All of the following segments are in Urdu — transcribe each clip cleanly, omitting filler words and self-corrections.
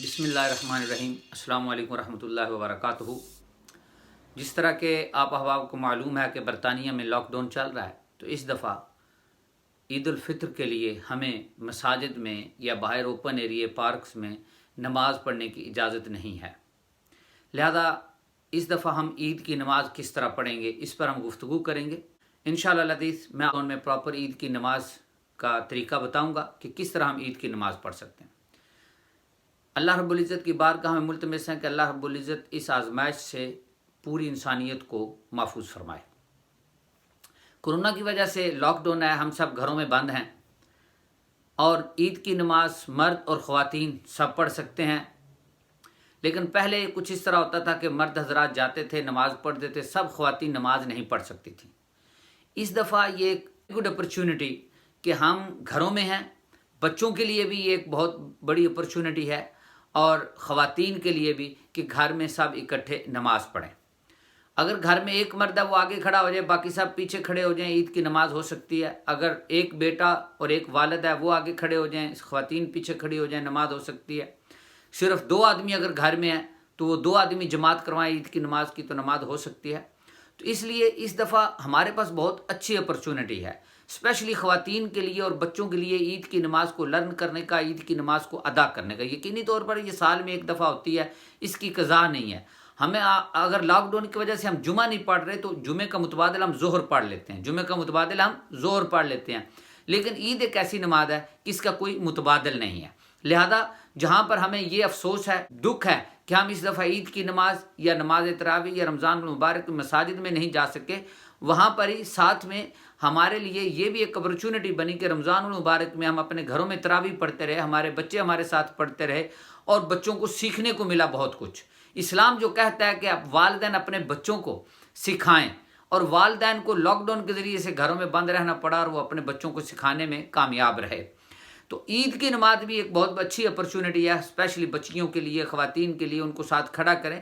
بسم اللہ الرحمن الرحیم۔ السلام علیکم ورحمۃ اللہ وبرکاتہ۔ جس طرح کہ آپ احباب کو معلوم ہے کہ برطانیہ میں لاک ڈاؤن چل رہا ہے، تو اس دفعہ عید الفطر کے لیے ہمیں مساجد میں یا باہر اوپن ایریے پارکس میں نماز پڑھنے کی اجازت نہیں ہے۔ لہذا اس دفعہ ہم عید کی نماز کس طرح پڑھیں گے، اس پر ہم گفتگو کریں گے انشاءاللہ العزیز۔ میں پراپر عید کی نماز کا طریقہ بتاؤں گا کہ کس طرح ہم عید کی نماز پڑھ سکتے ہیں۔ اللہ رب العزت کی بارگاہ میں ملتمس ہیں کہ اللہ رب العزت اس آزمائش سے پوری انسانیت کو محفوظ فرمائے۔ کورونا کی وجہ سے لاک ڈاؤن ہے، ہم سب گھروں میں بند ہیں، اور عید کی نماز مرد اور خواتین سب پڑھ سکتے ہیں۔ لیکن پہلے کچھ اس طرح ہوتا تھا کہ مرد حضرات جاتے تھے، نماز پڑھتے تھے، سب خواتین نماز نہیں پڑھ سکتی تھیں۔ اس دفعہ یہ ایک گڈ اپرچونٹی کہ ہم گھروں میں ہیں، بچوں کے لیے بھی یہ ایک بہت بڑی اپرچونٹی ہے، اور خواتین کے لیے بھی کہ گھر میں سب اکٹھے نماز پڑھیں۔ اگر گھر میں ایک مرد ہے وہ آگے کھڑا ہو جائے، باقی سب پیچھے کھڑے ہو جائیں، عید کی نماز ہو سکتی ہے۔ اگر ایک بیٹا اور ایک والد ہے وہ آگے کھڑے ہو جائیں، خواتین پیچھے کھڑی ہو جائیں، نماز ہو سکتی ہے۔ صرف 2 آدمی اگر گھر میں ہیں تو وہ 2 آدمی جماعت کروائیں عید کی نماز کی، تو نماز ہو سکتی ہے۔ تو اس لیے اس دفعہ ہمارے پاس بہت اچھی اپرچونٹی ہے، اسپیشلی خواتین کے لیے اور بچوں کے لیے، عید کی نماز کو لرن کرنے کا، عید کی نماز کو ادا کرنے کا۔ یقینی طور پر یہ سال میں ایک دفعہ ہوتی ہے، اس کی قضا نہیں ہے۔ ہمیں اگر لاک ڈاؤن کی وجہ سے ہم جمعہ نہیں پڑھ رہے تو جمعے کا متبادل ہم ظہر پڑھ لیتے ہیں، جمعے کا متبادل ہم ظہر پڑھ لیتے ہیں۔ لیکن عید ایک ایسی نماز ہے کہ اس کا کوئی متبادل نہیں ہے۔ لہذا جہاں پر ہمیں یہ افسوس ہے، دکھ ہے کہ ہم اس دفعہ عید کی نماز یا نماز تراویح یا رمضان المبارک مساجد میں نہیں جا سکے، وہاں پر ہی ساتھ میں ہمارے لیے یہ بھی ایک اپرچونٹی بنی کہ رمضان المبارک میں ہم اپنے گھروں میں تراویح پڑھتے رہے، ہمارے بچے ہمارے ساتھ پڑھتے رہے، اور بچوں کو سیکھنے کو ملا بہت کچھ۔ اسلام جو کہتا ہے کہ والدین اپنے بچوں کو سکھائیں، اور والدین کو لاک ڈاؤن کے ذریعے سے گھروں میں بند رہنا پڑا اور وہ اپنے بچوں کو سکھانے میں کامیاب رہے۔ تو عید کی نماز بھی ایک بہت اچھی اپرچونٹی ہے، اسپیشلی بچیوں کے لیے، خواتین کے لیے، ان کو ساتھ کھڑا کریں۔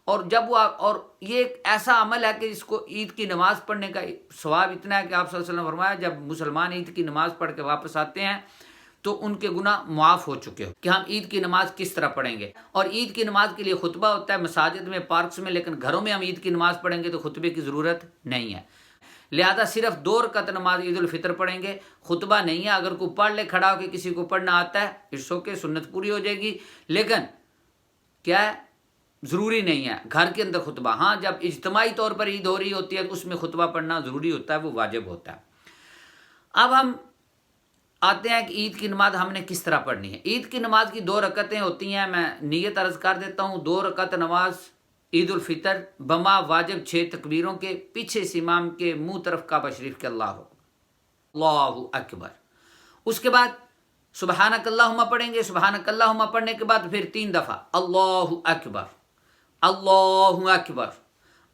اور جب وہ اور یہ ایک ایسا عمل ہے کہ اس کو عید کی نماز پڑھنے کا ثواب اتنا ہے کہ آپ صلی اللہ علیہ وسلم نے فرمایا جب مسلمان عید کی نماز پڑھ کے واپس آتے ہیں تو ان کے گناہ معاف ہو چکے ہو۔ کہ ہم عید کی نماز کس طرح پڑھیں گے، اور عید کی نماز کے لیے خطبہ ہوتا ہے مساجد میں، پارکس میں، لیکن گھروں میں ہم عید کی نماز پڑھیں گے تو خطبے کی ضرورت نہیں ہے۔ لہذا صرف 2 رکعت نماز عید الفطر پڑھیں گے، خطبہ نہیں ہے۔ اگر کوئی پڑھ لے کھڑا ہو کے، کسی کو پڑھنا آتا ہے، اٹس اوکے، سنت پوری ہو جائے گی، لیکن کیا ہے، ضروری نہیں ہے گھر کے اندر خطبہ۔ ہاں، جب اجتماعی طور پر عید ہو رہی ہوتی ہے تو اس میں خطبہ پڑھنا ضروری ہوتا ہے، وہ واجب ہوتا ہے۔ اب ہم آتے ہیں کہ عید کی نماز ہم نے کس طرح پڑھنی ہے۔ عید کی نماز کی 2 رکعتیں ہوتی ہیں، میں نیت عرض کر دیتا ہوں۔ 2 رکعت نماز عید الفطر بما واجب 6 تکبیروں کے، پیچھے سے امام کے منہ طرف کعبہ شریف کے اللہ اکبر۔ اس کے بعد سبحانک اللہم پڑھیں گے، سبحانک اللہم پڑھنے کے بعد پھر 3 دفعہ اللہ اکبر، اللہ اکبر،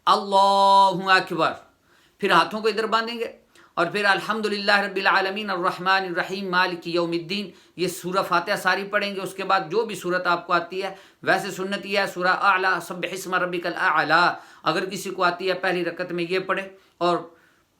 اللہ اکبر۔ پھر ہاتھوں کو ادھر باندھیں گے، اور پھر الحمدللہ رب العالمین الرحمن الرحیم مالک یوم الدین، یہ سورہ فاتحہ ساری پڑھیں گے۔ اس کے بعد جو بھی سورت آپ کو آتی ہے، ویسے سنت یہ ہے سورہ اعلیٰ سبح اسم ربک الاعلیٰ، اگر کسی کو آتی ہے پہلی رکعت میں یہ پڑھے، اور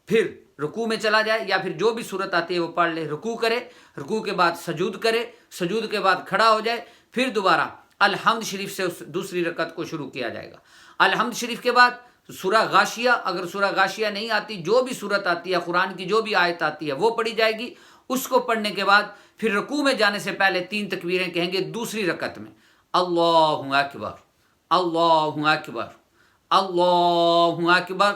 پھر رکوع میں چلا جائے، یا پھر جو بھی سورت آتی ہے وہ پڑھ لے، رکوع کرے، رکوع کے بعد سجود کرے، سجود کے بعد کھڑا ہو جائے، پھر دوبارہ الحمد شریف سے دوسری رکعت کو شروع کیا جائے گا۔ الحمد شریف کے بعد سورہ غاشیہ، اگر سورہ غاشیہ نہیں آتی، جو بھی سورت آتی ہے قرآن کی، جو بھی آیت آتی ہے وہ پڑھی جائے گی۔ اس کو پڑھنے کے بعد پھر رکوع میں جانے سے پہلے 3 تکبیریں کہیں گے دوسری رکعت میں، اللہ اکبر، اللہ اکبر، اللہ اکبر،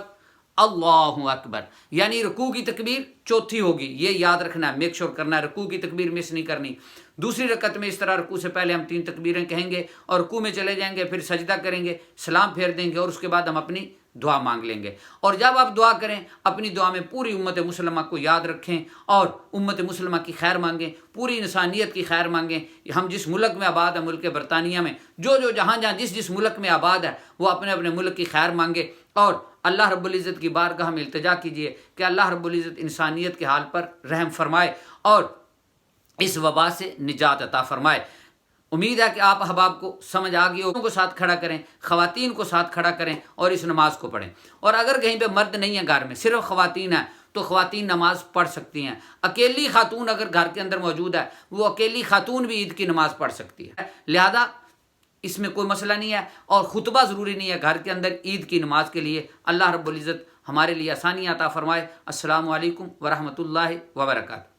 اللہ اکبر۔ یعنی رکوع کی تکبیر چوتھی ہوگی، یہ یاد رکھنا ہے، میک شور کرنا ہے، رکوع کی تکبیر مس نہیں کرنی۔ دوسری رکعت میں اس طرح رکوع سے پہلے ہم 3 تکبیریں کہیں گے، اور رکوع میں چلے جائیں گے، پھر سجدہ کریں گے، سلام پھیر دیں گے، اور اس کے بعد ہم اپنی دعا مانگ لیں گے۔ اور جب آپ دعا کریں، اپنی دعا میں پوری امت مسلمہ کو یاد رکھیں، اور امت مسلمہ کی خیر مانگیں، پوری انسانیت کی خیر مانگیں۔ ہم جس ملک میں آباد ہیں، ملک برطانیہ میں، جو جہاں جس ملک میں آباد ہے، وہ اپنے اپنے ملک کی خیر مانگے، اور اللہ رب العزت کی بارگاہ میں التجا کیجیے کہ اللہ رب العزت انسانیت کے حال پر رحم فرمائے اور اس وبا سے نجات عطا فرمائے۔ امید ہے کہ آپ احباب کو سمجھ آ گئی ہو۔ کو ساتھ کھڑا کریں، خواتین کو ساتھ کھڑا کریں، اور اس نماز کو پڑھیں۔ اور اگر کہیں پہ مرد نہیں ہے گھر میں، صرف خواتین ہیں، تو خواتین نماز پڑھ سکتی ہیں۔ اکیلی خاتون اگر گھر کے اندر موجود ہے، وہ اکیلی خاتون بھی عید کی نماز پڑھ سکتی ہے۔ لہذا اس میں کوئی مسئلہ نہیں ہے، اور خطبہ ضروری نہیں ہے گھر کے اندر عید کی نماز کے لیے۔ اللہ رب العزت ہمارے لیے آسانی عطا فرمائے۔ السلام علیکم ورحمۃ اللہ وبرکاتہ۔